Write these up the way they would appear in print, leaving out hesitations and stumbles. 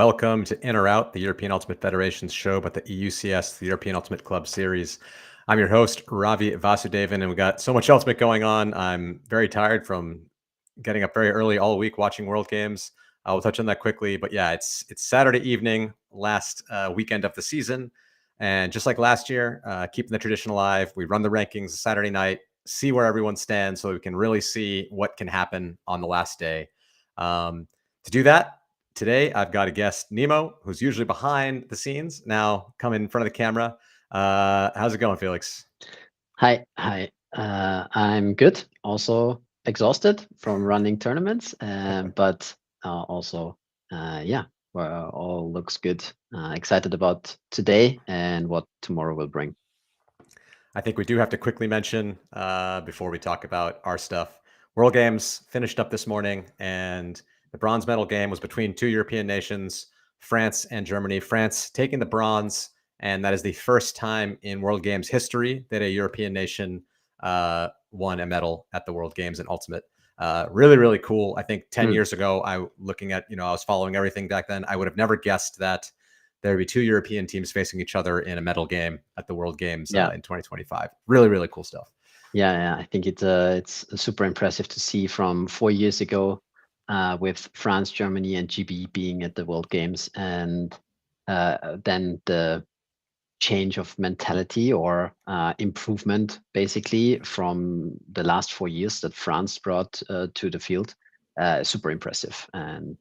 welcome to In or Out, the European Ultimate Federation's show about the EUCS, the European Ultimate Club Series. I'm your host, Ravi Vasudevan, and we got so much Ultimate going on. I'm very tired from getting up very early all week watching World Games. We'll touch on that quickly, but yeah, it's Saturday evening, last weekend of the season, and just like last year, keeping the tradition alive, we run the rankings Saturday night, see where everyone stands, so we can really see what can happen on the last day. To do that, today I've got a guest, Nemo, who's usually behind the scenes, now come in front of the camera. How's it going, Felix? Hi. I'm good. Also exhausted from running tournaments, but also, yeah, well, all looks good. Excited about today and what tomorrow will bring. I think we do have to quickly mention before we talk about our stuff. World Games finished up this morning, and the bronze medal game was between two European nations, France and Germany. France taking the bronze, and that is the first time in World Games history that a European nation won a medal at the World Games in Ultimate. Really, really cool. I think 10 years ago, I was following everything back then. I would have never guessed that there would be two European teams facing each other in a medal game at the World Games in 2025. Really, really cool stuff. Yeah. I think it's super impressive to see from 4 years ago with France, Germany, and GB being at the World Games, and then the change of mentality or improvement basically from the last 4 years that France brought to the field. Super impressive. And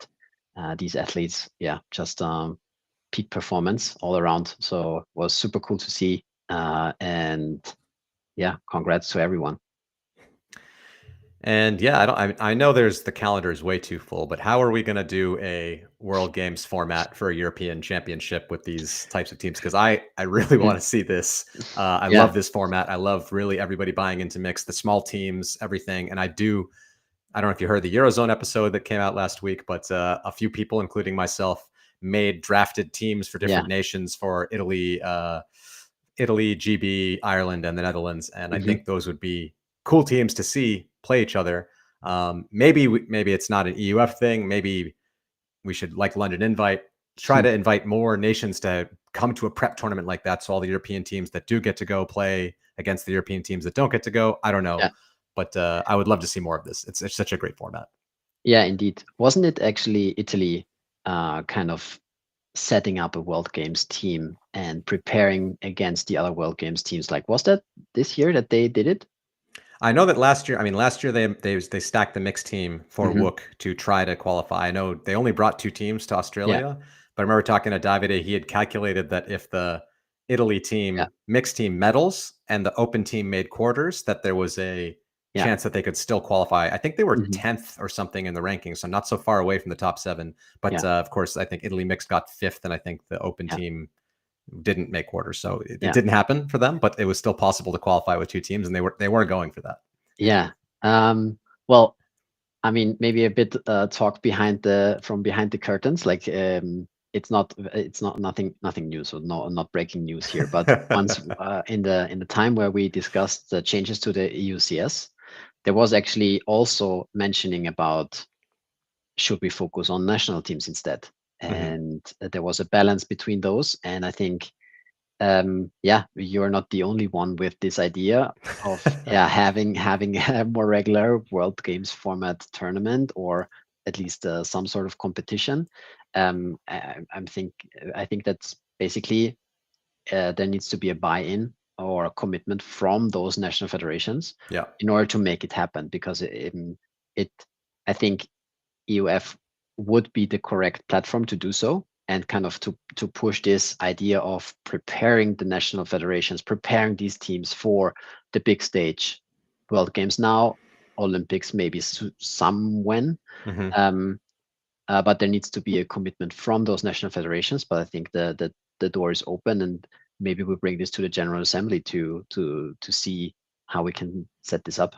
these athletes, just peak performance all around. So it was super cool to see. And yeah, congrats to everyone. And yeah, I know the calendar is way too full, but how are we going to do a World Games format for a European Championship with these types of teams? Because I really want to see this. I love this format. I love really everybody buying into mix, the small teams, everything. And I don't know if you heard the Eurozone episode that came out last week, but a few people, including myself, made drafted teams for different nations for Italy, GB, Ireland, and the Netherlands. And I think those would be cool teams to see play each other. Maybe it's not an EUF thing. Maybe we should, like London Invite, try to invite more nations to come to a prep tournament like that. So all the European teams that do get to go play against the European teams that don't get to go. I don't know. Yeah. But I would love to see more of this. It's such a great format. Yeah, indeed. Wasn't it actually Italy kind of setting up a World Games team and preparing against the other World Games teams? Like, was that this year that they did it? I know that last year they stacked the mixed team for WOOC to try to qualify. I know they only brought 2 teams to Australia, but I remember talking to Davide. He had calculated that if the Italy team mixed team medals and the open team made quarters, that there was a chance that they could still qualify. I think they were 10th or something in the rankings, so not so far away from the top 7. But of course, I think Italy mixed got 5th, and I think the open team didn't make quarters, so it didn't happen for them, but it was still possible to qualify with 2 teams, and they were going for that. Well, I mean, maybe a bit talk behind the curtains. Like, it's not nothing new, so not breaking news here. But once in the time where we discussed the changes to the EUCS, there was actually also mentioning about should we focus on national teams instead. And there was a balance between those. And I think, you're not the only one with this idea of having a more regular World Games format tournament, or at least some sort of competition. I think that's basically there needs to be a buy-in or a commitment from those national federations in order to make it happen, because I think EUF would be the correct platform to do so, and kind of to push this idea of preparing the national federations, preparing these teams for the big stage, World Games now, Olympics maybe some when, but there needs to be a commitment from those national federations. But I think the door is open, and maybe we bring this to the General Assembly to see how we can set this up.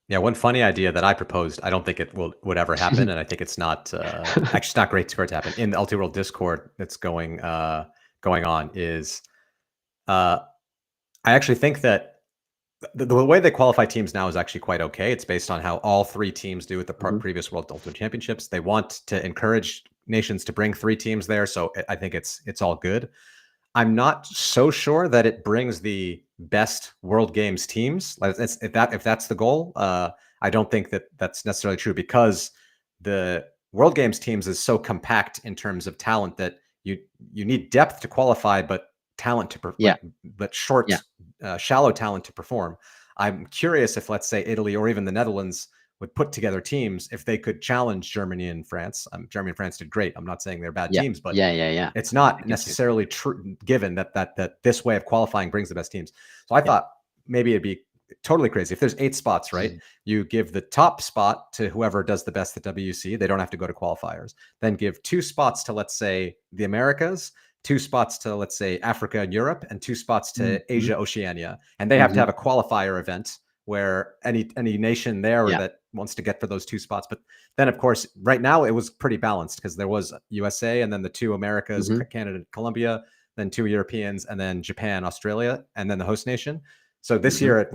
Yeah, one funny idea that I proposed, I don't think it would ever happen, and I think it's not actually it's not great for it to happen. In the Ultiworld Discord that's going on is I actually think that the way they qualify teams now is actually quite okay. It's based on how all 3 teams do at the previous World Ultimate Championships. They want to encourage nations to bring 3 teams there, so I think it's all good. I'm not so sure that it brings the best World Games teams. Like if that's the goal, I don't think that that's necessarily true, because the World Games teams is so compact in terms of talent that you need depth to qualify, but talent to but short, shallow talent to perform. I'm curious if, let's say, Italy or even the Netherlands would put together teams if they could challenge Germany and France. Germany and France did great. I'm not saying they're bad teams, but it's not necessarily true given that this way of qualifying brings the best teams. So I thought maybe it'd be totally crazy if there's 8 spots, right? You give the top spot to whoever does the best at WC. They don't have to go to qualifiers. Then give 2 spots to, let's say, the Americas, 2 spots to, let's say, Africa and Europe, and 2 spots to Asia, Oceania. And they have to have a qualifier event where any nation there that wants to get for those 2 spots. But then, of course, right now it was pretty balanced, because there was USA and then the 2 Americas, Canada, Colombia, then 2 Europeans, and then Japan, Australia, and then the host nation. So this year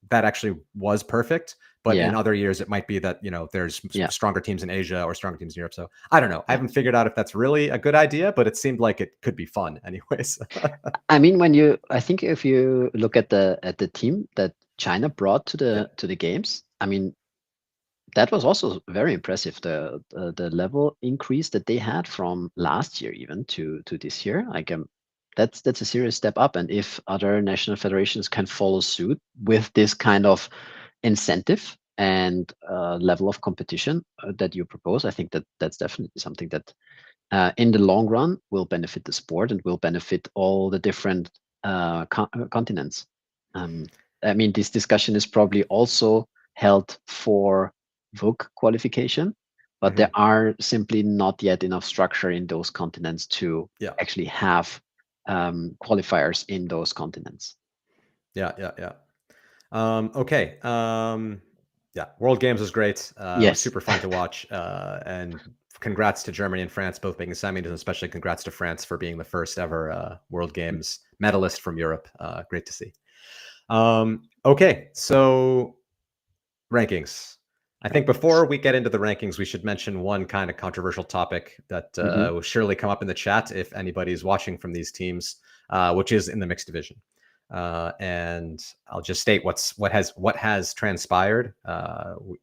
that actually was perfect. But in other years, it might be that, there's stronger teams in Asia or stronger teams in Europe. So I don't know. I haven't figured out if that's really a good idea, but it seemed like it could be fun anyways. I mean, I think if you look at the team that China brought to the games, I mean, that was also very impressive. The level increase that they had from last year even to this year, like that's a serious step up. And if other national federations can follow suit with this kind of incentive and level of competition that you propose, I think that's definitely something that in the long run will benefit the sport and will benefit all the different continents. I mean, this discussion is probably also held for VOG qualification, but there are simply not yet enough structure in those continents to actually have qualifiers in those continents. Okay. World Games was great. It was super fun to watch. And congrats to Germany and France both being semis, and especially congrats to France for being the first ever World Games medalist from Europe. Great to see. Okay, so rankings. I think before we get into the rankings, we should mention one kind of controversial topic that will surely come up in the chat if anybody's watching from these teams, which is in the mixed division. And I'll just state what has transpired.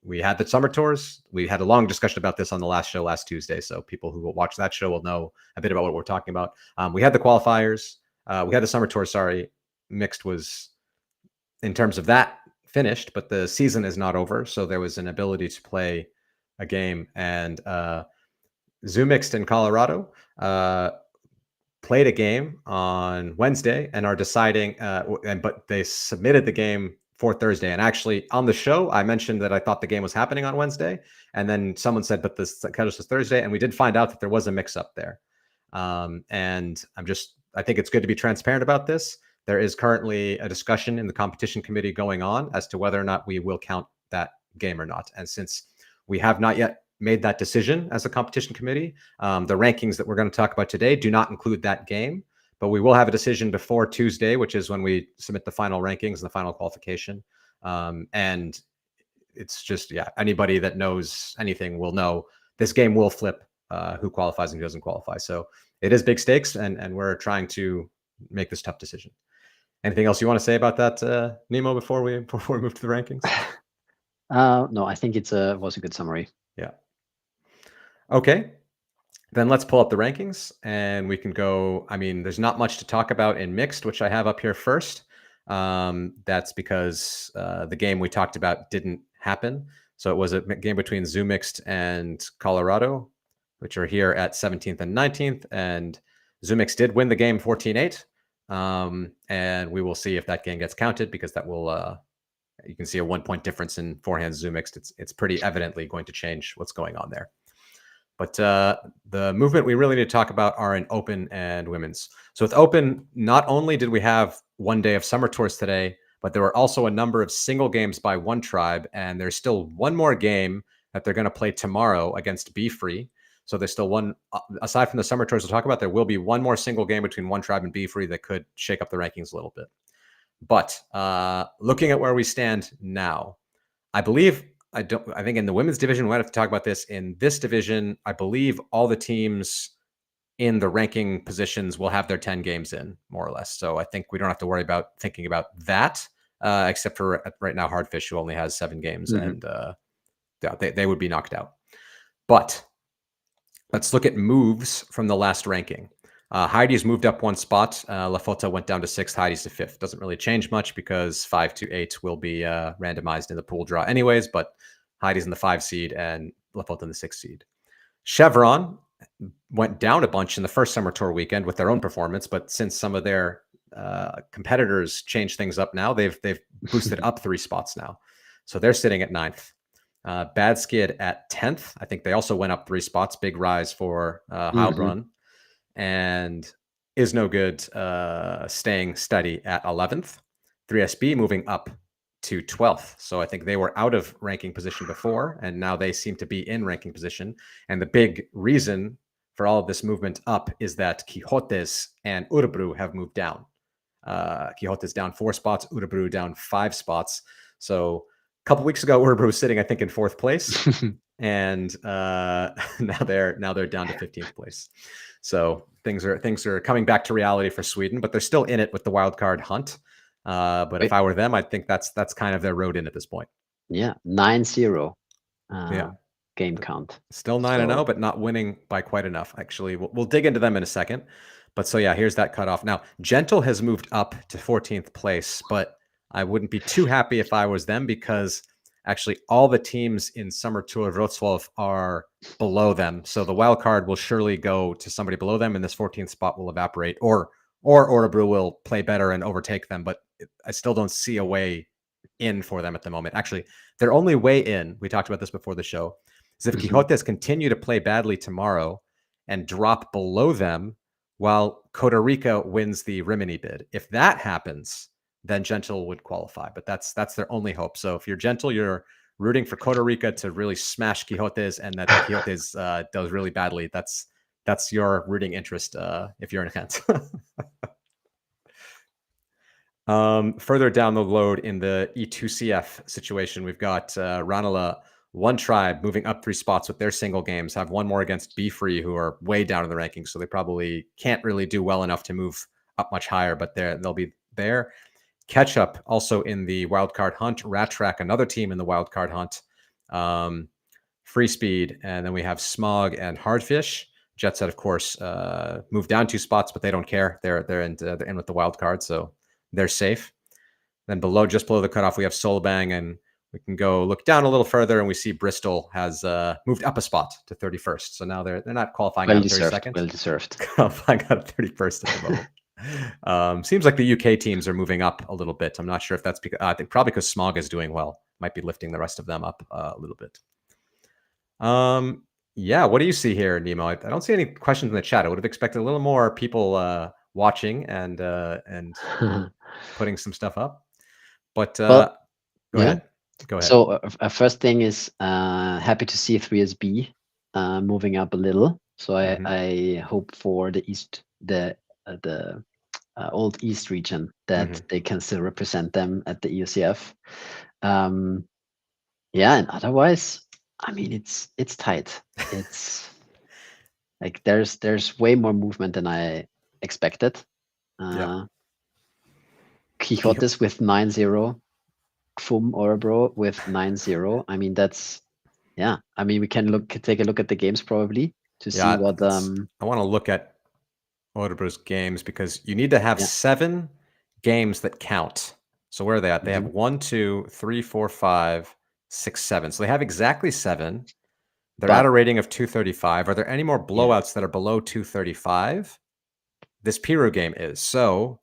We had the summer tours. We had a long discussion about this on the last show last Tuesday, so people who will watch that show will know a bit about what we're talking about. We had the qualifiers. We had the summer tour. Sorry, mixed was, in terms of that, finished, but the season is not over. So there was an ability to play a game, and ZooMixed in Colorado played a game on Wednesday and are deciding, but they submitted the game for Thursday. And actually on the show, I mentioned that I thought the game was happening on Wednesday. And then someone said, but this schedule is Thursday. And we did find out that there was a mix up there. And I think it's good to be transparent about this. There is currently a discussion in the competition committee going on as to whether or not we will count that game or not. And since we have not yet made that decision as a competition committee, the rankings that we're going to talk about today do not include that game, but we will have a decision before Tuesday, which is when we submit the final rankings and the final qualification. And it's just, anybody that knows anything will know this game will flip who qualifies and who doesn't qualify. So it is big stakes, and we're trying to make this tough decision. Anything else you want to say about that, Nemo, before we move to the rankings? No, I think it was a good summary. Yeah. Okay, then let's pull up the rankings and we can go. I mean, there's not much to talk about in mixed, which I have up here first. That's because the game we talked about didn't happen. So it was a game between ZooMixed and Colorado, which are here at 17th and 19th. And ZooMixed did win the game 14-8. And we will see if that game gets counted, because that will, you can see a 1-point difference in forehand ZooMixed. It's pretty evidently going to change what's going on there. But the movement we really need to talk about are in open and women's. So with open, not only did we have one day of summer tours today, but there were also a number of single games by one tribe. And there's still one more game that they're going to play tomorrow against Be Free. So there's still one, aside from the summer tours we'll talk about, there will be one more single game between one tribe and Be Free that could shake up the rankings a little bit. But looking at where we stand now, I believe I think in the women's division, we might have to talk about this. In this division, I believe all the teams in the ranking positions will have their 10 games in, more or less. So I think we don't have to worry about thinking about that, except for right now, Hardfish, who only has 7 games, and yeah, they would be knocked out. But let's look at moves from the last ranking. Heidi's moved up 1 spot. Lafota went down to 6th. Heidi's to 5th. Doesn't really change much because 5 to 8 will be randomized in the pool draw anyways, but Heidi's in the 5 seed and Lafota in the 6 seed. Chevron went down a bunch in the first Summer Tour weekend with their own performance, but since some of their competitors changed things up now, they've boosted up 3 spots now. So they're sitting at 9th. Bad Skid at 10th. I think they also went up 3 spots. Big rise for Heilbronn. And Is No Good staying steady at 11th. 3SB moving up to 12th. So I think they were out of ranking position before, and now they seem to be in ranking position. And the big reason for all of this movement up is that Quixotes and Örebro have moved down. Quixotes down 4 spots, Örebro down 5 spots. So a couple weeks ago, Örebro was sitting, I think, in 4th place, and now they're down to 15th place. So things are coming back to reality for Sweden, but they're still in it with the wild card hunt. But if I were them, I think that's kind of their road in at this point. Yeah, 9-0 game count. Still 9-0, but not winning by quite enough. Actually, we'll dig into them in a second. But so yeah, here's that cutoff. Now, Gentle has moved up to 14th place, but I wouldn't be too happy if I was them, because actually all the teams in Summer Tour Wrocław are below them. So the wild card will surely go to somebody below them, and this 14th spot will evaporate, or Örebro will play better and overtake them. But I still don't see a way in for them at the moment. Actually, their only way in, we talked about this before the show, is if Quixotes continue to play badly tomorrow and drop below them while Costa Rica wins the Rimini bid. If that happens, then Gentle would qualify, but that's their only hope. So if you're Gentle, you're rooting for Costa Rica to really smash Quixotes, and that Quixotes does really badly. That's your rooting interest if you're in Ghent. Further down the road in the E2CF situation, we've got Ranelagh, One Tribe moving up 3 spots with their single games, have 1 more against Be Free, who are way down in the rankings, so they probably can't really do well enough to move up much higher, but they'll be there. Ketchup also in the wildcard hunt. Rat Track, another team in the wildcard hunt. Free Speed, and then we have Smog and Hardfish. Jet Set, of course, moved down 2 spots, but they don't care. They're in with the wild card, so they're safe. Then just below the cutoff, we have Solbang, and we can go look down a little further, and we see Bristol has moved up a spot to 31st. So now they're not qualifying out of 32nd. Well deserved. Qualifying out of 31st at the moment. Seems like the UK teams are moving up a little bit. I'm not sure if that's because I think probably because Smog is doing well. Might be lifting the rest of them up a little bit. Yeah, what do you see here, Nemo? I don't see any questions in the chat. I would have expected a little more people watching and putting some stuff up. But go ahead. So first thing is happy to see 3SB moving up a little. So I hope for the East, the old East region, that they can still represent them at the EUCF. Yeah, and otherwise, I mean, it's tight. It's like there's way more movement than I expected. Quixotes with 9-0, FUM Örebro with 9-0. I mean, that's I mean, we can take a look at the games probably to see what. I want to look at Örebro's games because you need to have 7 games that count. So where are they at? They have 1, 2, 3, 4, 5, 6, 7. So they have exactly 7. They're at a rating of 235. Are there any more blowouts that are below 235? This Piru game is. So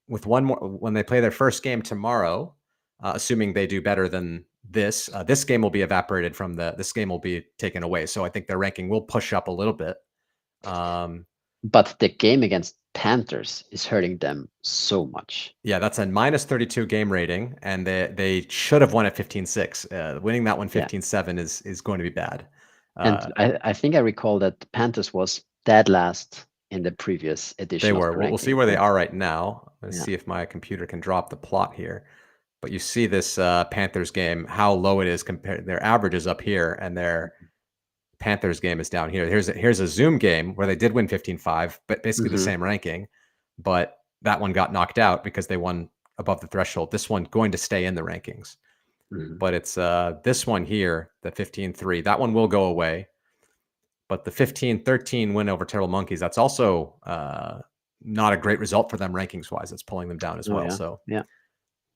with 1 more, when they play their first game tomorrow, assuming they do better than this, this game will be evaporated from this game will be taken away. So I think their ranking will push up a little bit. But the game against Panthers is hurting them so much. Yeah, that's a -32 game rating, and they should have won at 15-6. Winning that one 15-7 is going to be bad. And I think I recall that Panthers was dead last in the previous edition. They were. We'll see where they are right now. Let's see if my computer can drop the plot here. But you see this Panthers game, how low it is compared. Their average is up here, and their Panthers game is down here. Here's a Zoom game where they did win 15-5, but basically the same ranking. But that one got knocked out because they won above the threshold. This one going to stay in the rankings. But it's this one here, the 15-3. That one will go away. But the 15-13 win over Terrible Monkeys, that's also not a great result for them rankings-wise. It's pulling them down as well. Yeah. So yeah.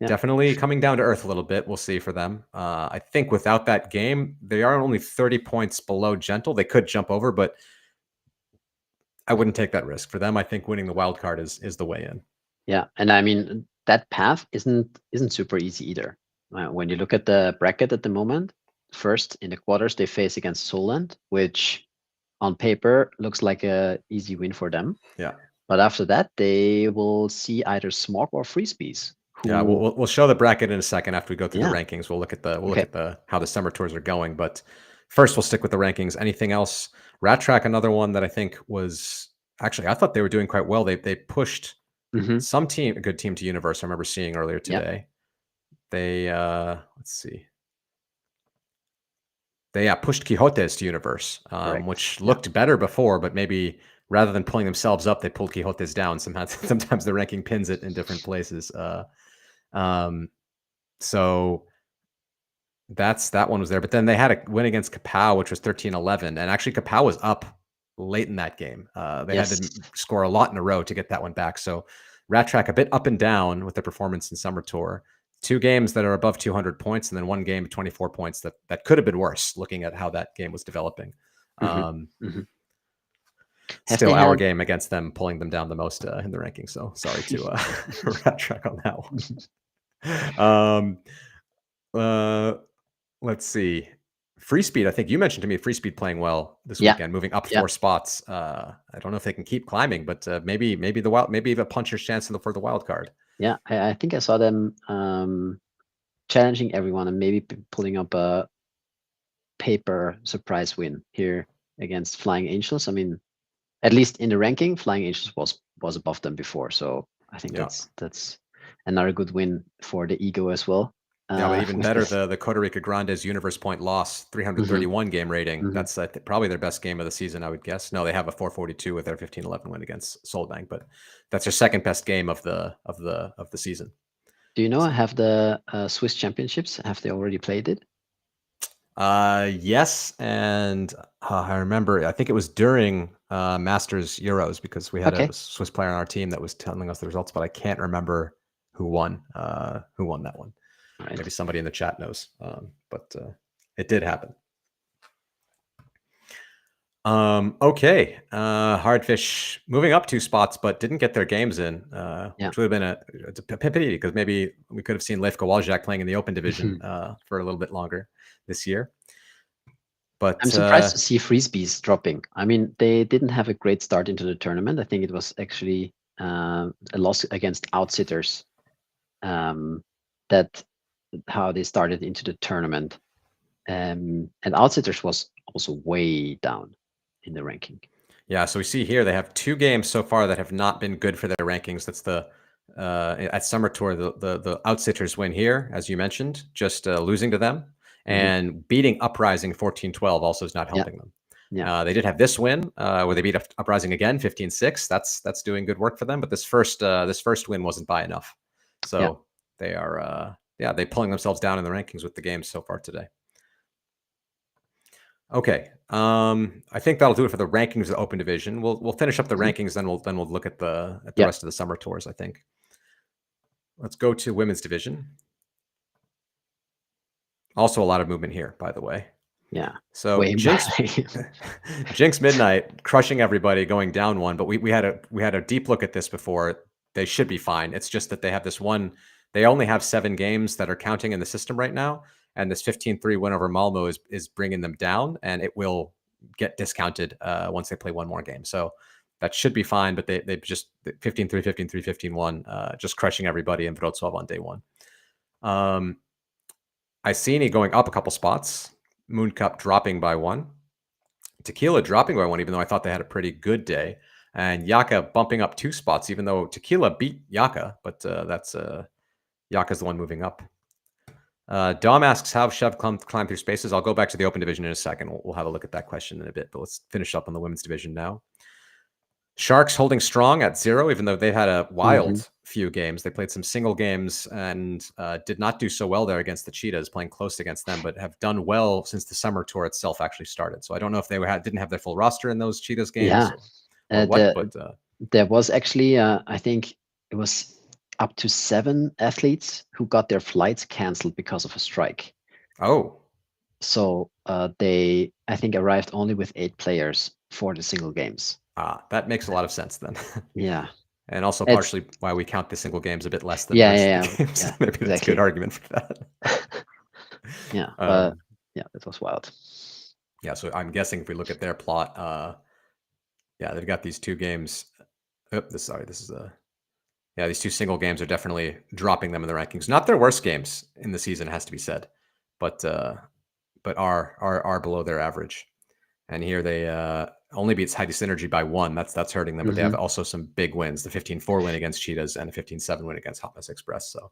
Definitely coming down to earth a little bit. We'll see for them. I think without that game, they are only 30 points below Gentle. They could jump over, but I wouldn't take that risk. For them, I think winning the wild card is the way in. Yeah, and I mean that path isn't super easy either. When you look at the bracket at the moment, first in the quarters they face against Solent, which on paper looks like a easy win for them. Yeah. But after that, they will see either Smog or Freespies. Yeah, we'll show the bracket in a second after we go through Yeah. the rankings. We'll look at the how the summer tours are going. But first, we'll stick with the rankings. Anything else? Rat Track, another one that I think was actually I thought they were doing quite well. They pushed some team, a good team to Universe. I remember seeing earlier today. They let's see. They pushed Quixotes to Universe, which looked better before, but maybe rather than pulling themselves up, they pulled Quixotes down. Sometimes the ranking pins it in different places. So that one was there. But then they had a win against Kapow, which was 13-11. And actually, Kapow was up late in that game. They had to score a lot in a row to get that one back. So Rat Track a bit up and down with their performance in Summer Tour. 2 games that are above 200 points, and then 1 game of 24 points that could have been worse, looking at how that game was developing. Still our game against them, pulling them down the most in the ranking. So sorry to Rat Track on that one. Let's see. Free Speed, I think you mentioned to me Free Speed playing well this weekend, moving up 4 spots. I don't know if they can keep climbing, but maybe a puncher's chance for the wild card. Yeah, I think I saw them challenging everyone and maybe pulling up a paper surprise win here against Flying Angels. I mean, at least in the ranking, Flying Angels was above them before, so I think that's another good win for the ego as well. Yeah, but even better, the Costa Rica Grandes Universe Point loss, 331 game rating. That's probably their best game of the season, I would guess. No, they have a 442 with their 15-11 win against Solbank, but that's their second best game of the season. Do you know? Have the Swiss Championships? Have they already played it? Yes, and I remember. I think it was during Masters Euros because we had a Swiss player on our team that was telling us the results, but I can't remember who won that one. Right. Maybe somebody in the chat knows, but it did happen. Okay. Hardfish moving up 2 spots, but didn't get their games in, which would have been a pity because maybe we could have seen Leif Kowalczyk playing in the Open Division for a little bit longer this year. But I'm surprised to see Freespies dropping. I mean, they didn't have a great start into the tournament. I think it was actually a loss against Outsitters. That how they started into the tournament, and Outsiders was also way down in the ranking. Yeah, so we see here they have 2 games so far that have not been good for their rankings. That's the at Summer Tour, the Outsiders win here, as you mentioned, just losing to them, and beating Uprising 14-12 also is not helping them. Yeah, they did have this win where they beat Uprising again 15-6. That's doing good work for them, but this first win wasn't by enough. So they are they're pulling themselves down in the rankings with the games so far today. Okay, I think that'll do it for the rankings of the Open Division. We'll finish up the rankings, then we'll look at the rest of the Summer Tours, I think. Let's go to Women's Division. Also a lot of movement here, by the way. Yeah. So Jinx Midnight crushing everybody, going down 1, but we had a deep look at this before. They should be fine. It's just that they have this one. They only have 7 games that are counting in the system right now, and this 15-3 win over Malmo is bringing them down, and it will get discounted once they play 1 more game. So that should be fine, but they just 15-3, 15-3, 15-1, just crushing everybody in Wrocław on day 1. Iceni going up a couple spots. Moon Cup dropping by 1. Tequila dropping by 1, even though I thought they had a pretty good day. And Yaka bumping up 2 spots, even though Tequila beat Yaka, but that's Yaka's the one moving up. Dom asks how Shove climb through spaces. I'll go back to the open division in a second. We'll have a look at that question in a bit, but let's finish up on the women's division now. Sharks holding strong at 0, even though they've had a wild few games. They played some single games and did not do so well there against the Cheetahs, playing close against them, but have done well since the summer tour itself actually started. So I don't know if they didn't have their full roster in those Cheetahs games. Yeah. Or what, but there was actually, I think it was up to 7 athletes who got their flights canceled because of a strike. Oh. So they, I think, arrived only with 8 players for the single games. That makes a lot of sense then. Yeah. And also partially why we count the single games a bit less than yeah. games. Maybe that's a good argument for that. Yeah, yeah, it was wild. Yeah, so I'm guessing if we look at their plot, yeah, they've got these 2 games. These 2 single games are definitely dropping them in the rankings. Not their worst games in the season, has to be said, but are below their average. And here they only beats Heidi Synergy by 1. That's hurting them, but they have also some big wins: the 15-4 win against Cheetahs and a 15-7 win against Hot Mess Express. So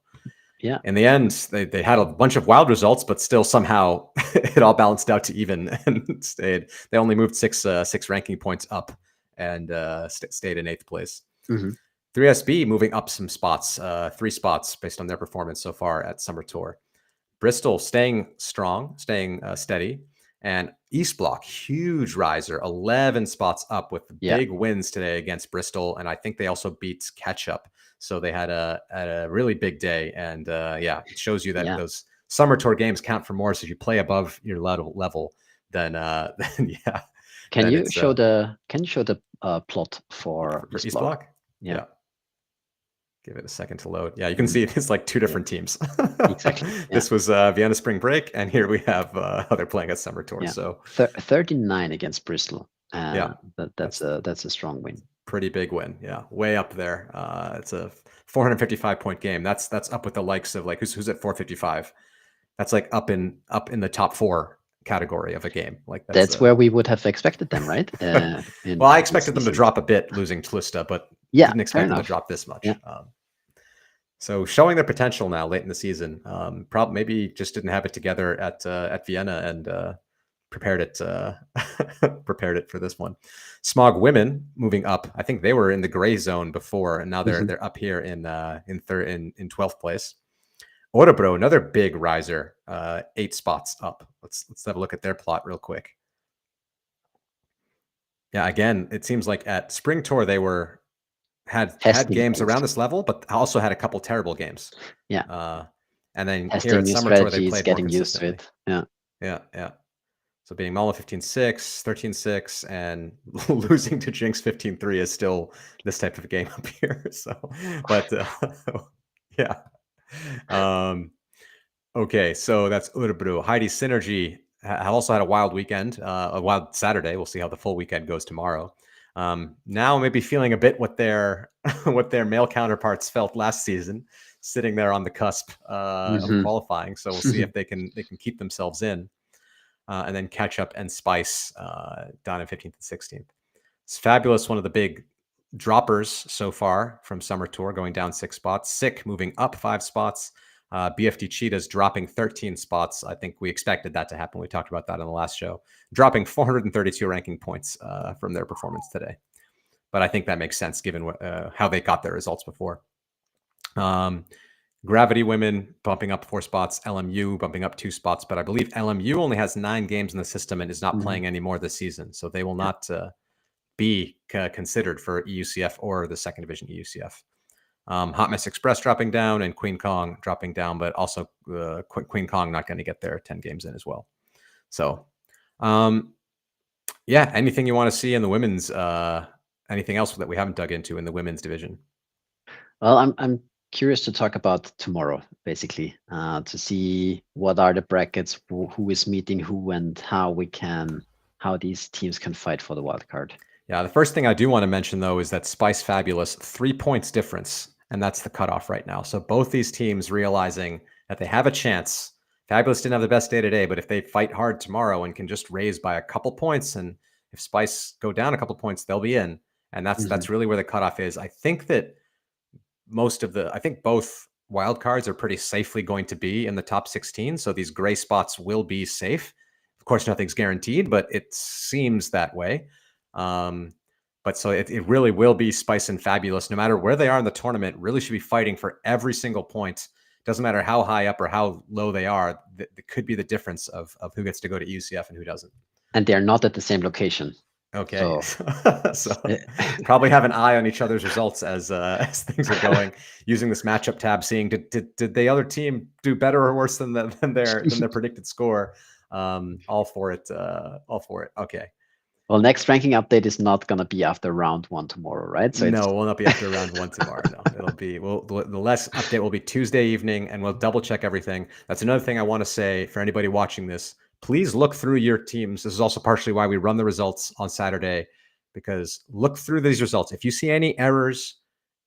yeah, in the end, they had a bunch of wild results, but still somehow it all balanced out to even and stayed. They only moved 6 ranking points up and stayed in 8th place. 3SB moving up some spots, 3 spots based on their performance so far at Summer Tour. Bristol staying strong, staying steady. And East Block, huge riser, 11 spots up with big wins today against Bristol. And I think they also beat Ketchup. So they had a really big day. And it shows you that those Summer Tour games count for more. So if you play above your level, then yeah. Can you show the plot for East Block? Yeah. Give it a second to load. Yeah, you can see it's like 2 different teams. Exactly. This was Vienna Spring Break, and here we have how they're playing at Summer Tour. So 39 against Bristol. Yeah, that's a strong win. Pretty big win. Yeah, way up there. It's a 455-point game. That's up with the likes of like who's at 455. That's like up in the top 4 category of a game. Like that's where we would have expected them, right? Well, I expected them to drop a bit losing Tlista, but didn't expect them to drop this much. Yeah. So showing their potential now late in the season. Probably maybe just didn't have it together at Vienna and prepared it for this one. Smog Women moving up. I think they were in the gray zone before, and now they're up here in 12th place. Orebro, another big riser, 8 spots up. Let's have a look at their plot real quick. Yeah, again, it seems like at Spring Tour they had games around this level, but also had a couple terrible games. Yeah. And then here at Summer Tour they played getting used to it. Yeah. So being Mala 15-6, 13-6, and losing to Jinx 15-3 is still this type of game up here. So, but yeah. Okay, so that's Örebro. Heidi Synergy have also had a wild weekend, a wild Saturday. We'll see how the full weekend goes tomorrow. Now maybe feeling a bit what their male counterparts felt last season, sitting there on the cusp of qualifying. So we'll see if they can keep themselves in, and then Ketchup and Spice down in 15th and 16th. It's Fabulous, one of the big droppers so far from Summer Tour, going down 6 spots. Sick moving up 5 spots. BFD Cheetahs dropping 13 spots. I think we expected that to happen. We talked about that on the last show. Dropping 432 ranking points from their performance today. But I think that makes sense given how they got their results before. Gravity Women bumping up 4 spots. LMU bumping up 2 spots. But I believe LMU only has 9 games in the system and is not playing anymore this season. So they will not be considered for EUCF or the second division EUCF. Hot Mess Express dropping down and Queen Kong dropping down, but also Queen Kong not going to get their 10 games in as well. So, yeah, anything you want to see in the women's, anything else that we haven't dug into in the women's division? Well, I'm curious to talk about tomorrow, basically, to see what are the brackets, who is meeting who, and how these teams can fight for the wild card. Yeah, the first thing I do want to mention, though, is that Spice Fabulous, 3 points difference, and that's the cutoff right now. So both these teams realizing that they have a chance. Fabulous didn't have the best day today, but if they fight hard tomorrow and can just raise by a couple points, and if Spice go down a couple points, they'll be in. And that's really where the cutoff is. I think that both wildcards are pretty safely going to be in the top 16. So these gray spots will be safe. Of course, nothing's guaranteed, but it seems that way. But so it really will be spice and fabulous. No matter where they are in the tournament, really should be fighting for every single point. Doesn't matter how high up or how low they are. That could be the difference of who gets to go to EUCF and who doesn't. And they're not at the same location. Okay, so probably have an eye on each other's results as things are going. Using this matchup tab, seeing did the other team do better or worse than their predicted score. All for it. All for it. Okay. Well, next ranking update is not going to be after round 1 tomorrow, right? So no, will not be after round 1 tomorrow. No, it'll be the last update will be Tuesday evening, and we'll double check everything. That's another thing I want to say for anybody watching this. Please look through your teams. This is also partially why we run the results on Saturday, because look through these results. If you see any errors,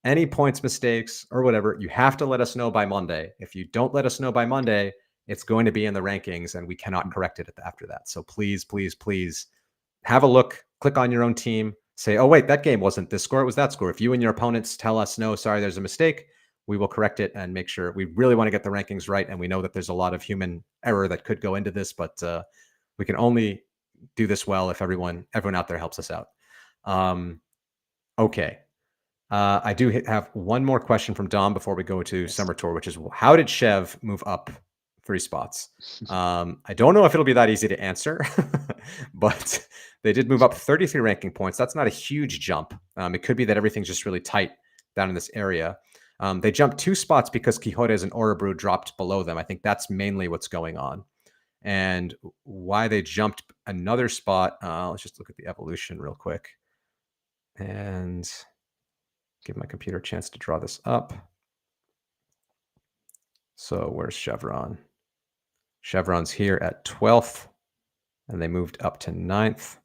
any points mistakes, or whatever, you have to let us know by Monday. If you don't let us know by Monday, it's going to be in the rankings, and we cannot correct it after that. So please, please, please have a look. Click on your own team. Say, oh, wait, that game wasn't this score. It was that score. If you and your opponents tell us, no, sorry, there's a mistake, we will correct it and make sure. We really want to get the rankings right. And we know that there's a lot of human error that could go into this, but we can only do this well if everyone out there helps us out. Okay. I do have one more question from Dom before we go to Summer Tour, which is, how did Chev move up 3 spots? I don't know if it'll be that easy to answer, but they did move up 33 ranking points. That's not a huge jump. It could be that everything's just really tight down in this area. They jumped 2 spots because Quixotes and Orebrew dropped below them. I think that's mainly what's going on. And why they jumped another spot, let's just look at the evolution real quick and give my computer a chance to draw this up. So where's Chevron? Chevron's here at 12th, and they moved up to 9th.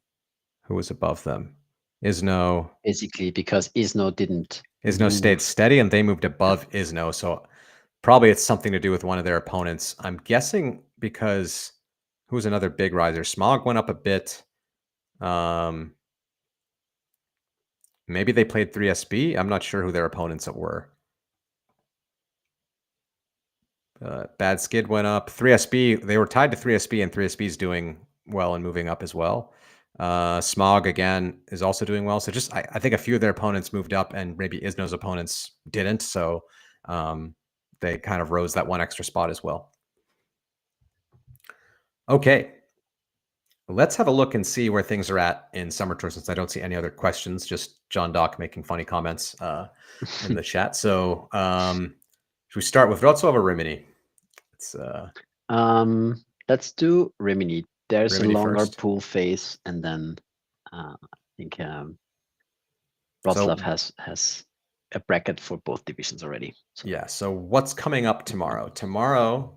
Who was above them? Isno. Basically, because Isno didn't. Isno stayed steady, and they moved above Isno. So probably it's something to do with one of their opponents. I'm guessing because who's another big riser? Smog went up a bit. Maybe they played 3SB. I'm not sure who their opponents were. Bad Skid went up. 3SB, they were tied to 3SB, and 3SB's doing well and moving up as well. Smog, again, is also doing well. So just, I think a few of their opponents moved up, and maybe Isno's opponents didn't. So they kind of rose that 1 extra spot as well. Okay. Let's have a look and see where things are at in Summer Tour, since I don't see any other questions, just John Dock making funny comments in the chat. So should we start with Wrocław or Rimini? Let's do Rimini. There's Rimini a longer first. pool phase, and then I think Wrocław has a bracket for both divisions already. So. Yeah. So what's coming up tomorrow? Tomorrow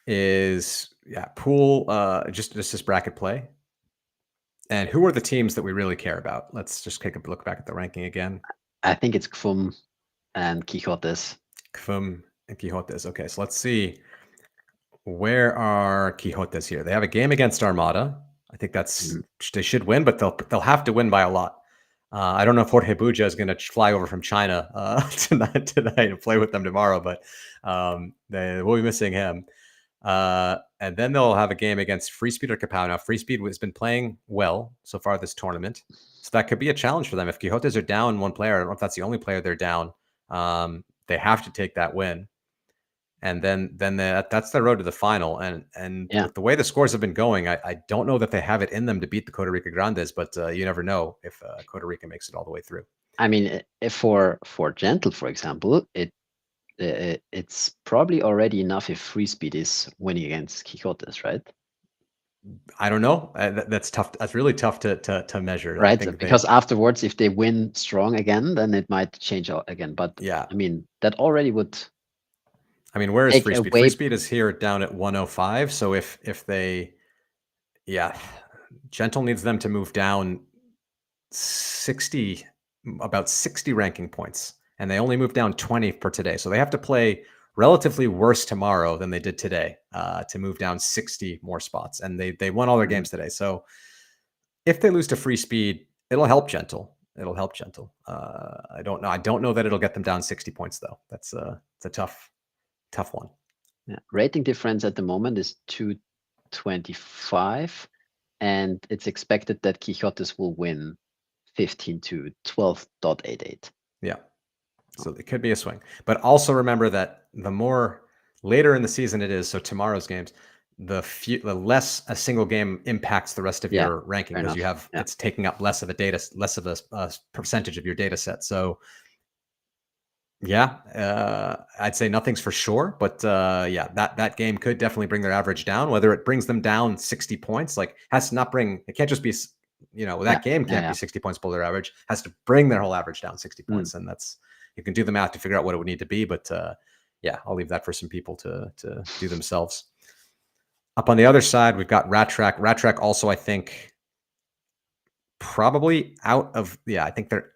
is pool, just this bracket play. And who are the teams that we really care about? Let's just take a look back at the ranking again. I think it's KFUM and Quixotes. KFUM and Quixotes. Okay, so let's see. Where are Quixotes here? They have a game against Armada. I think that's they should win, but they'll have to win by a lot. I don't know if Jorge Buja is going to fly over from China tonight to play with them tomorrow, but they will be missing him. And then they'll have a game against Free Speed or Capao. Now, Free Speed has been playing well so far this tournament, so that could be a challenge for them. If Quixotes are down 1 player, I don't know if that's the only player they're down. They have to take that win, and then that's the road to the final. And with the way the scores have been going, I don't know that they have it in them to beat the Costa Rica Grandes, but you never know if Costa Rica makes it all the way through. I mean, if for Gentle, for example, it's probably already enough if Free Speed is winning against Quixotes, right? I don't know. That's tough. That's really tough to measure. Right, because afterwards, if they win strong again, then it might change again. But yeah, I mean, that already would. I mean, where is Free Speed? Free Speed is here down at 105. So if they, Gentle needs them to move down about 60 ranking points, and they only moved down 20 per today. So they have to play relatively worse tomorrow than they did today to move down 60 more spots. And they won all their games today. So if they lose to Free Speed, it'll help Gentle. it'll help Gentle. I don't know. I don't know that it'll get them down 60 points though. It's a tough one. Yeah. Rating difference at the moment is 225, and it's expected that Quixotes will win 15 to 12.88. Yeah. So it could be a swing. But also remember that the more later in the season it is, so tomorrow's games, the less a single game impacts the rest of your ranking, because you have it's taking up less of a percentage of your data set. So I'd say nothing's for sure, but that game could definitely bring their average down. Whether it brings them down 60 points, like has to not bring, it can't just be, that game can't be 60 points below their average, has to bring their whole average down 60 points. And that's, you can do the math to figure out what it would need to be, but I'll leave that for some people to do themselves. Up on the other side, we've got Rattrack. Rattrack also, I think, probably out of, I think they're,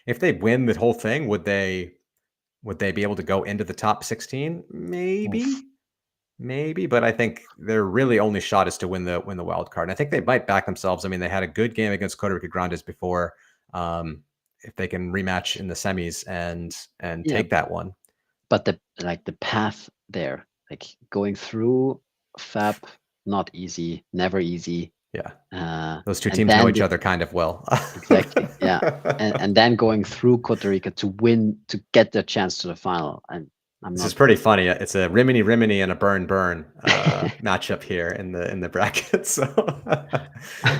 if they win the whole thing, would they be able to go into the top 16? Maybe, but I think their really only shot is to win the wild card. And I think they might back themselves. I mean, they had a good game against Costa Rica Grandes before. If they can rematch in the semis and take that one. But the path there, like going through Fab, not easy, never easy. Yeah. Those two teams know each other kind of well. Exactly. Yeah. And then going through Costa Rica to win, to get their chance to the final. This is pretty funny. It's a Rimini and a Burn matchup here in the bracket. So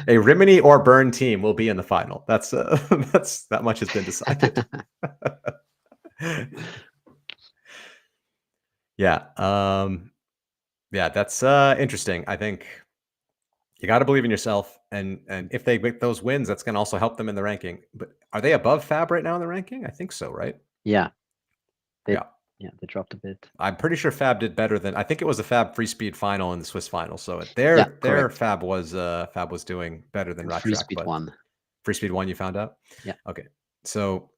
a Rimini or Burn team will be in the final. That's that much has been decided. That's interesting. I think you got to believe in yourself, and if they get those wins, that's going to also help them in the ranking. But are they above Fab right now in the ranking? I think so, right? Yeah. They dropped a bit. I'm pretty sure Fab did better than, I think it was a Fab free speed final in the Swiss final. So their Fab was doing better than Rattrack. Free speed one. Free speed one, you found out? Yeah. Okay. So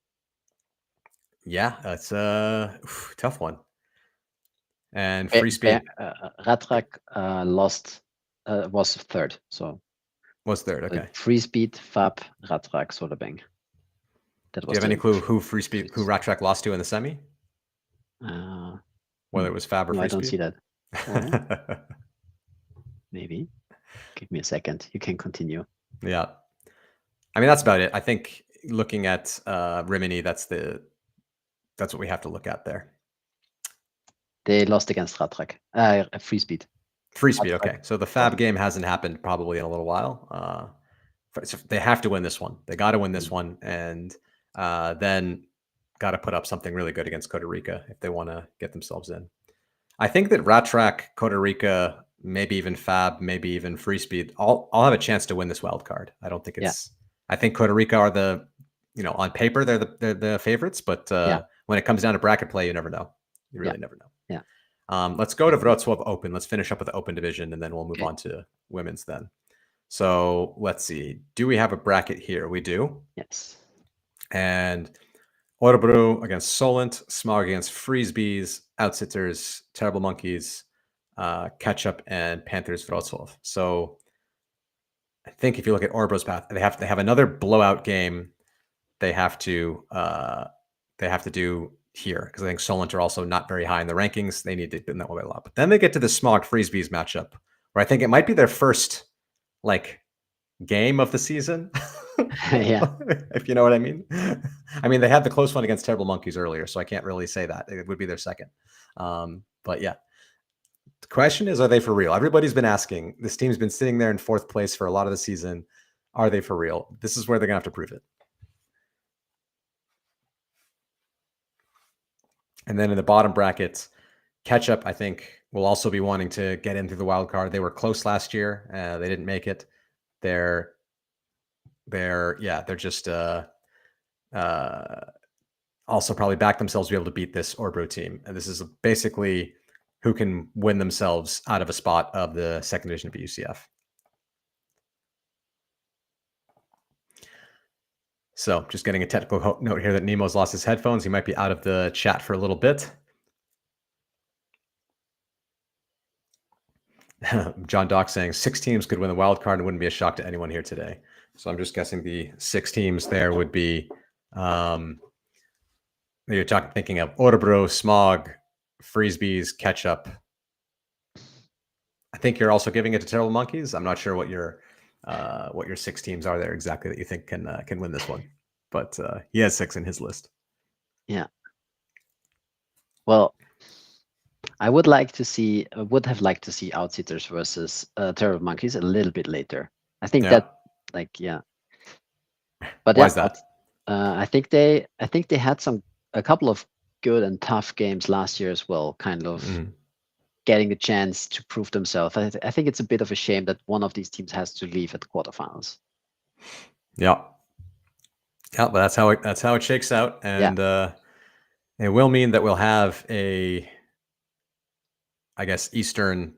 that's a tough one. And free speed. Rattrack lost, was third. So was third. Okay. Free speed, Fab, Rattrack, Solerbang. Do you have any clue who Rattrack lost to in the semi? Whether it was Fab or free I don't speed? see that. Maybe. Give me a second. You can continue. Yeah. I mean, that's about it. I think looking at Rimini, that's what we have to look at there. They lost against Rattrack. Free speed. Free speed, okay. So the Fab game hasn't happened probably in a little while. So they have to win this one. They got to win this one, and then got to put up something really good against Costa Rica if they want to get themselves in. I think that Rattrack, Costa Rica, maybe even Fab, maybe even free speed, all have a chance to win this wild card. I don't think it's. I think Costa Rica are the, on paper they're the favorites, but when it comes down to bracket play, you never know. You really never know. Yeah. Let's go to Wrocław Open. Let's finish up with the Open division, and then we'll move on to women's then. So let's see. Do we have a bracket here? We do. Yes. And Örebro against Solent, Smog against Frisbees, Outsitters, Terrible Monkeys, Ketchup, and Panthers Wrocław. So I think if you look at Örebro's path, they have another blowout game. They have to do here, because I think Solent are also not very high in the rankings. They need to win that one a lot. But then they get to the Smog Frisbees matchup, where I think it might be their first game of the season. If you know what I mean. I mean, they had the close one against Terrible Monkeys earlier, so I can't really say that. It would be their second. But yeah. The question is, are they for real? Everybody's been asking. This team's been sitting there in fourth place for a lot of the season. Are they for real? This is where they're going to have to prove it. And then in the bottom brackets, Ketchup, I think, will also be wanting to get in through the wild card. They were close last year. They didn't make it. They're just also probably back themselves to be able to beat this Örebro team. And this is basically who can win themselves out of a spot of the second division of UCF. So just getting a technical note here that Nemo's lost his headphones. He might be out of the chat for a little bit. John Dock saying 6 teams could win the wild card and wouldn't be a shock to anyone here today. So I'm just guessing the 6 teams there would be, you're thinking of Örebro, Smog, Freezebees, Ketchup. I think you're also giving it to Terrible Monkeys. I'm not sure what your 6 teams are there exactly that you think can win this one, but he has 6 in his list. Yeah. Well, I would have liked to see Outsiders versus Terrible Monkeys a little bit later. I think that, like, yeah. But why is that? I think they had a couple of good and tough games last year as well, kind of getting a chance to prove themselves. I think it's a bit of a shame that one of these teams has to leave at the quarterfinals. Yeah, but that's how it shakes out, and it will mean that we'll have a, I guess, Eastern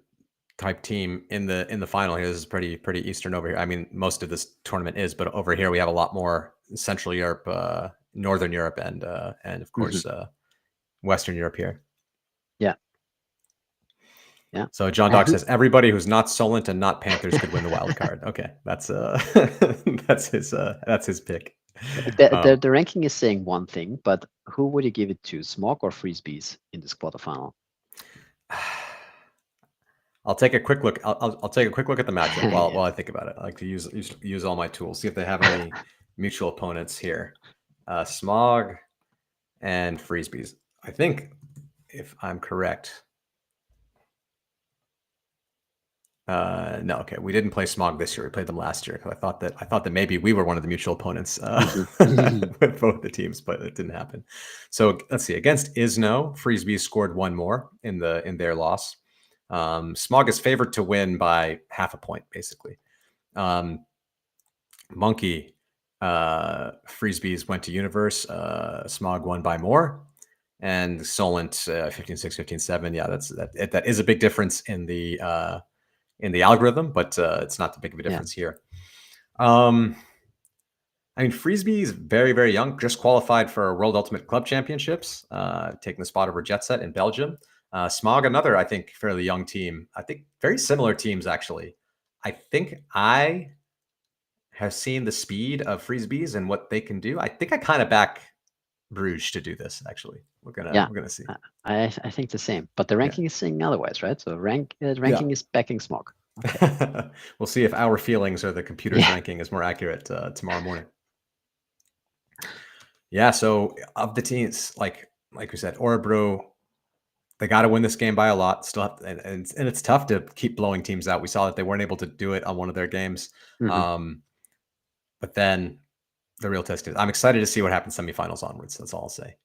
type team in the final here. This is pretty Eastern over here. I mean, most of this tournament is, but over here we have a lot more Central Europe, Northern Europe, and of course Western Europe here. Yeah. So John Doc says everybody who's not Solent and not Panthers could win the wild card. Okay, that's that's his pick. The ranking is saying one thing, but who would you give it to, Smog or Freezebees in this quarterfinal? I'll take a quick look. I'll take a quick look at the matchup while I think about it. I like to use all my tools, see if they have any mutual opponents here. Smog and Freezebees. I think, if I'm correct. No, okay. We didn't play Smog this year. We played them last year because I thought that maybe we were one of the mutual opponents with both the teams, but it didn't happen. So let's see. Against Isno, Freezebees scored 1 more in their loss. Smog is favored to win by half a point, basically. Monkey, Freezebees went to Universe. Smog won by more. And Solent, 15-6, 15-7. Yeah, that is a big difference in the algorithm, but it's not that big of a difference here. I mean, Freezebees is very, very young, just qualified for World Ultimate Club Championships, taking the spot over Jet Set in Belgium. Smog, another, I think, fairly young team. I think very similar teams, actually. I think I have seen the speed of Freezebees and what they can do. I think I kind of back Bruges to do this, actually. We're gonna see. I think the same, but the ranking is saying otherwise, right? So ranking is backing Smog. Okay. We'll see if our feelings or the computer's ranking is more accurate tomorrow morning. Yeah, so of the teams, like we said, Örebro, they got to win this game by a lot. Still, and it's tough to keep blowing teams out. We saw that they weren't able to do it on one of their games. But then the real test is, I'm excited to see what happens semifinals onwards. That's all I'll say.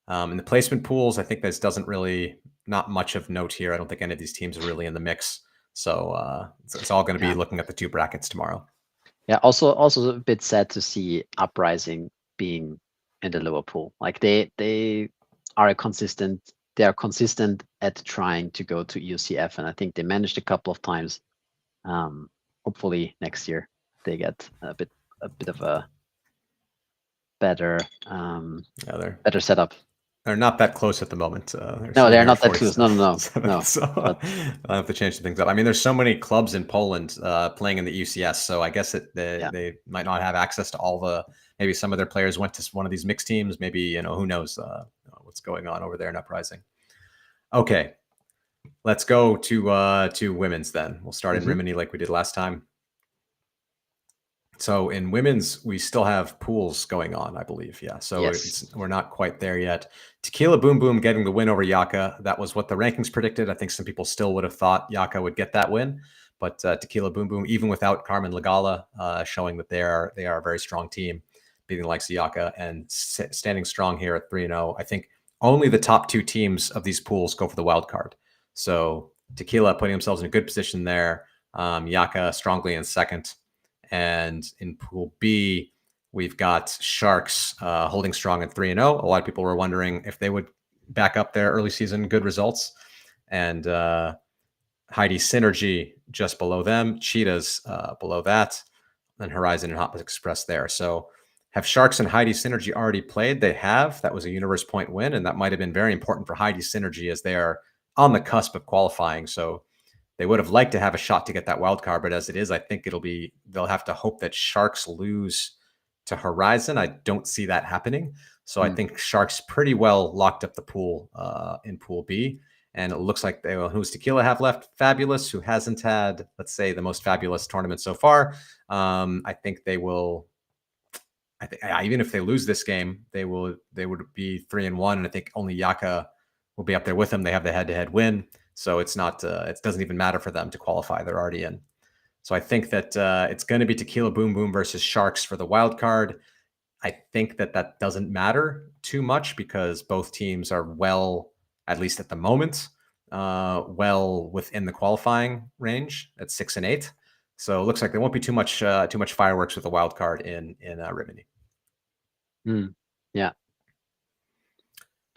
In the placement pools, I think this doesn't really, not much of note here. I don't think any of these teams are really in the mix. So it's all going to be looking at the 2 brackets tomorrow. Yeah. Also a bit sad to see Uprising being in the lower pool. Like they are consistent at trying to go to EUCF, and I think they managed a couple of times. Hopefully next year they get a bit of a better better setup. They're not that close at the moment. No, they're not that close. No. So I have to change some things up. I mean, there's so many clubs in Poland playing in the UCS, so I guess they might not have access to all the. Maybe some of their players went to one of these mixed teams. Maybe, who knows what's going on over there in Uprising. Okay, let's go to women's then. We'll start in Rimini like we did last time. So in women's, we still have pools going on, I believe. Yeah. So we're not quite there yet. Tequila Boom Boom getting the win over Yaka. That was what the rankings predicted. I think some people still would have thought Yaka would get that win. But Tequila Boom Boom, even without Carmen Legala, showing that they are a very strong team, beating the likes of Yaka and standing strong here at 3-0. I think only the top 2 teams of these pools go for the wild card. So Tequila putting themselves in a good position there. Yaka strongly in second. And in Pool B, we've got Sharks holding strong at 3-0. A lot of people were wondering if they would back up their early season good results. And Heidi Synergy just below them, Cheetahs below that, and Horizon and Hot Express there. So have Sharks and Heidi Synergy already played? They have. That was a Universe point win, and that might have been very important for Heidi Synergy as they are on the cusp of qualifying. So They would have liked to have a shot to get that wild card, but as it is, I think they'll have to hope that Sharks lose to Horizon. I don't see that happening. So I think Sharks pretty well locked up the pool in Pool B. And it looks like who's Tequila have left? Fabulous, who hasn't had, let's say, the most fabulous tournament so far. I think they will. I think even if they lose this game, they would be 3-1, and I think only Yaka will be up there with them. They have the head-to-head win, so it's not. It doesn't even matter for them to qualify; they're already in. So I think that it's going to be Tequila Boom Boom versus Sharks for the wild card. I think that doesn't matter too much because both teams are well, at least at the moment, well within the qualifying range at 6 and 8. So it looks like there won't be too much fireworks with the wild card in Rimini. Yeah.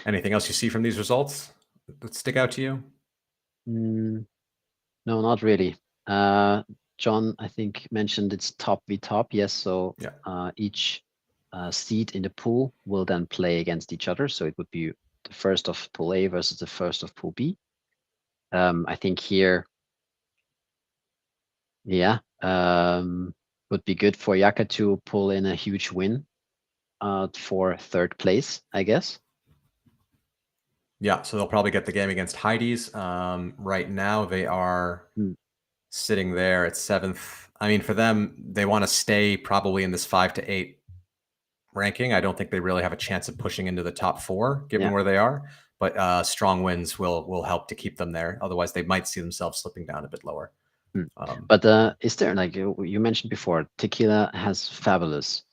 Anything else you see from these results that stick out to you? No, not really. John, I think, mentioned it's top v top. Yes, so each seed in the pool will then play against each other. So it would be the first of Pool A versus the first of Pool B. I think here, would be good for Yaka to pull in a huge win for third place, I guess. Yeah, so they'll probably get the game against Heidi's. Right now, they are sitting there at 7th. I mean, for them, they want to stay probably in this 5 to 8 ranking. I don't think they really have a chance of pushing into the top 4, given where they are. But strong wins will help to keep them there. Otherwise, they might see themselves slipping down a bit lower. But is there, like you mentioned before, Tequila has Fabulous.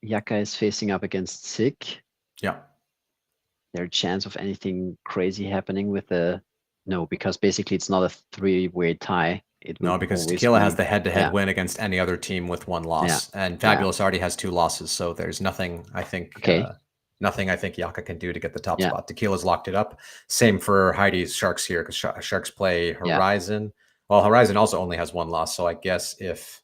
Yaka is facing up against Sick. Yeah. There a chance of anything crazy happening with no, because basically it's not a 3-way tie. No, because Tequila has the head-to-head win against any other team with 1 loss, and Fabulous already has 2 losses. So there's nothing I think nothing I think Yaka can do to get the top spot. Tequila's locked it up. Same for Heidi's Sharks here, because Sharks play Horizon. Well, Horizon also only has 1 loss, so I guess if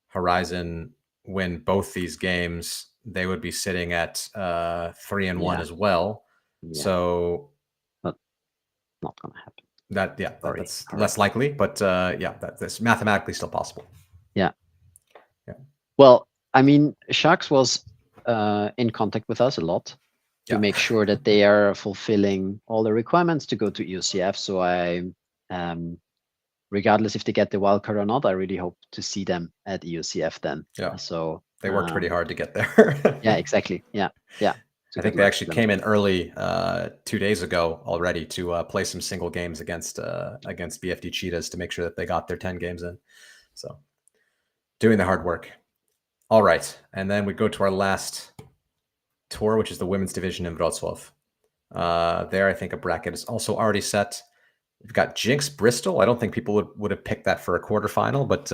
Horizon win both these games, they would be sitting at 3-1 as well. So but not gonna happen. That's less likely, but that's mathematically still possible. Yeah. Well, I mean, Sharks was in contact with us a lot to make sure that they are fulfilling all the requirements to go to EUCF. So I, regardless if they get the wildcard or not, I really hope to see them at EUCF then. Yeah. So they worked pretty hard to get there. Yeah, exactly. Yeah. I think they actually came in early 2 days ago already to play some single games against BFD Cheetahs to make sure that they got their 10 games in. So doing the hard work. All right. And then we go to our last tour, which is the women's division in Wrocław. There, I think a bracket is also already set. We've got Jinx Bristol. I don't think people would have picked that for a quarterfinal, but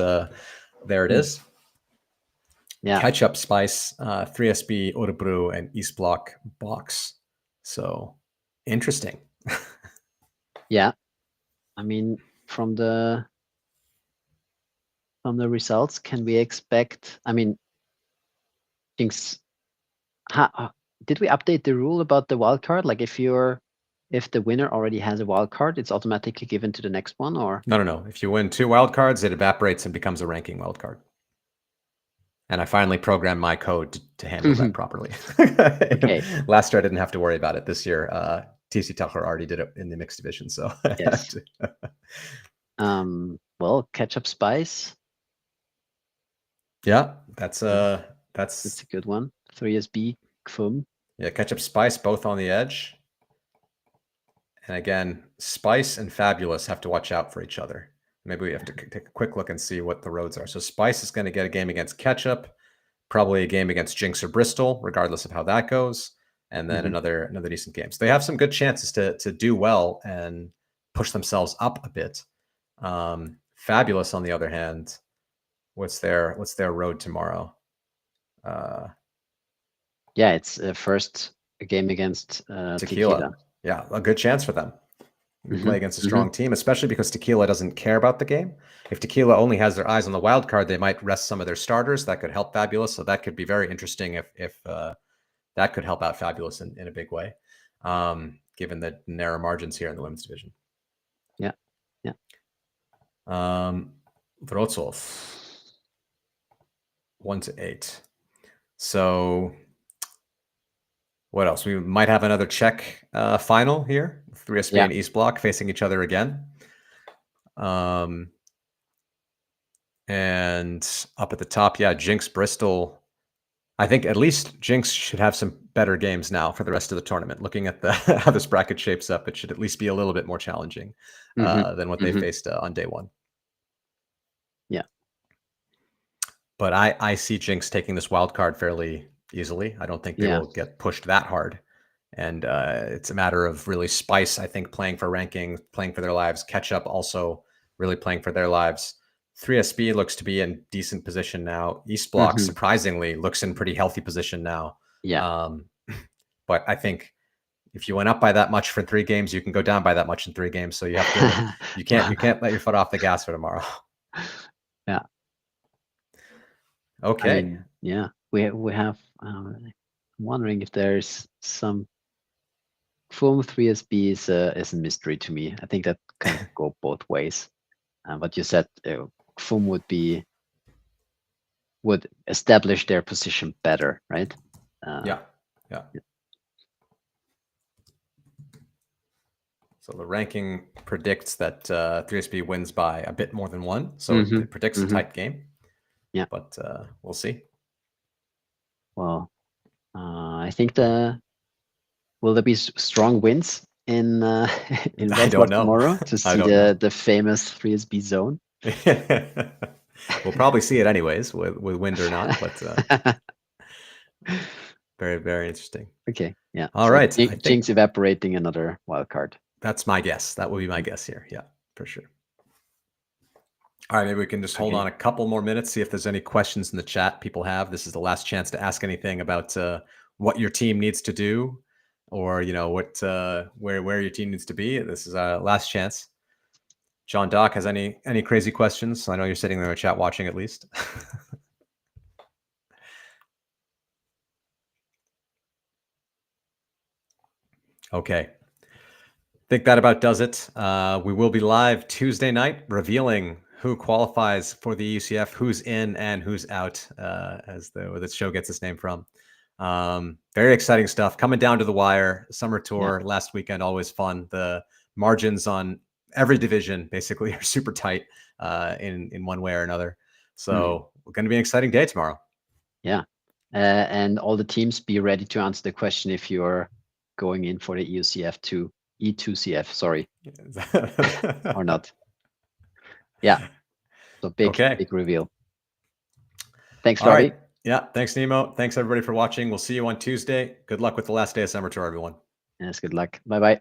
there it is. Yeah. Ketchup Spice, 3SB Örebro, and East Block Box. So interesting. Yeah. I mean, from the results, can we expect, I mean, Jinx, did we update the rule about the wild card? Like if the winner already has a wild card, it's automatically given to the next one, or? No. If you win 2 wild cards, it evaporates and becomes a ranking wild card. And I finally programmed my code to handle that properly. Okay. Last year, I didn't have to worry about it. This year, TC Tucker already did it in the mixed division. So yes. Well, Ketchup Spice. Yeah, that's a good one. 3SB Kfum. Yeah, Ketchup Spice both on the edge. And again, Spice and Fabulous have to watch out for each other. Maybe we have to take a quick look and see what the roads are. So Spice is going to get a game against Ketchup, probably a game against Jinx or Bristol, regardless of how that goes, and then another decent game. So they have some good chances to do well and push themselves up a bit. Fabulous, on the other hand, what's their road tomorrow? Yeah, it's first a game against Tequila. Yeah, a good chance for them. Play against a strong team, especially because Tequila doesn't care about the game. If Tequila only has their eyes on the wild card, they might rest some of their starters. That could help Fabulous. So that could be very interesting if that could help out Fabulous in a big way. given the narrow margins here in the women's division. Yeah. Wrocław 1-8. So what else? We might have another Czech final here. 3SB and East Block facing each other again. And up at the top, Jinx Bristol. I think at least Jinx should have some better games now for the rest of the tournament. Looking at how this bracket shapes up, it should at least be a little bit more challenging than what they faced on day one. Yeah. But I see Jinx taking this wild card fairly easily. I don't think they will get pushed that hard. And it's a matter of really Spice, I think, playing for ranking, playing for their lives. Catch Up also really playing for their lives. 3SB looks to be in decent position now. East Block, surprisingly, looks in pretty healthy position now. Yeah. But I think if you went up by that much for 3 games, you can go down by that much in 3 games. So you have to, you can't let your foot off the gas for tomorrow. Yeah. Okay. I mean, we have. I'm wondering if there's some. FUM 3SB is a mystery to me. I think that can go both ways. But you said FUM would establish their position better, right? Yeah. So the ranking predicts that 3SB wins by a bit more than 1. So it predicts a tight game. Yeah. But we'll see. Well, I think will there be strong wins in Wrocław tomorrow to see the famous 3SB zone? We'll probably see it anyways, with wind or not. But very, very interesting. Okay. Yeah. All right. Jinx evaporating another wild card. That's my guess. That will be my guess here. Yeah, for sure. All right, maybe we can just hold on a couple more minutes, see if there's any questions in the chat people have. This is the last chance to ask anything about what your team needs to do, or what where your team needs to be. This is our last chance. John Doc has any crazy questions? I know you're sitting there in the chat watching at least. Okay. I think that about does it. We will be live Tuesday night revealing who qualifies for the UCF, who's in and who's out, as where the show gets its name from. Very exciting stuff coming down to the wire. Summer tour last weekend, always fun. The margins on every division basically are super tight in one way or another. So we're going to be an exciting day tomorrow. Yeah. And all the teams, be ready to answer the question if you're going in for the E2CF, sorry, or not. Yeah. So big reveal. Thanks, Robbie. Right. Yeah. Thanks, Nemo. Thanks, everybody, for watching. We'll see you on Tuesday. Good luck with the last day of Summer Tour, everyone. Yes, good luck. Bye-bye.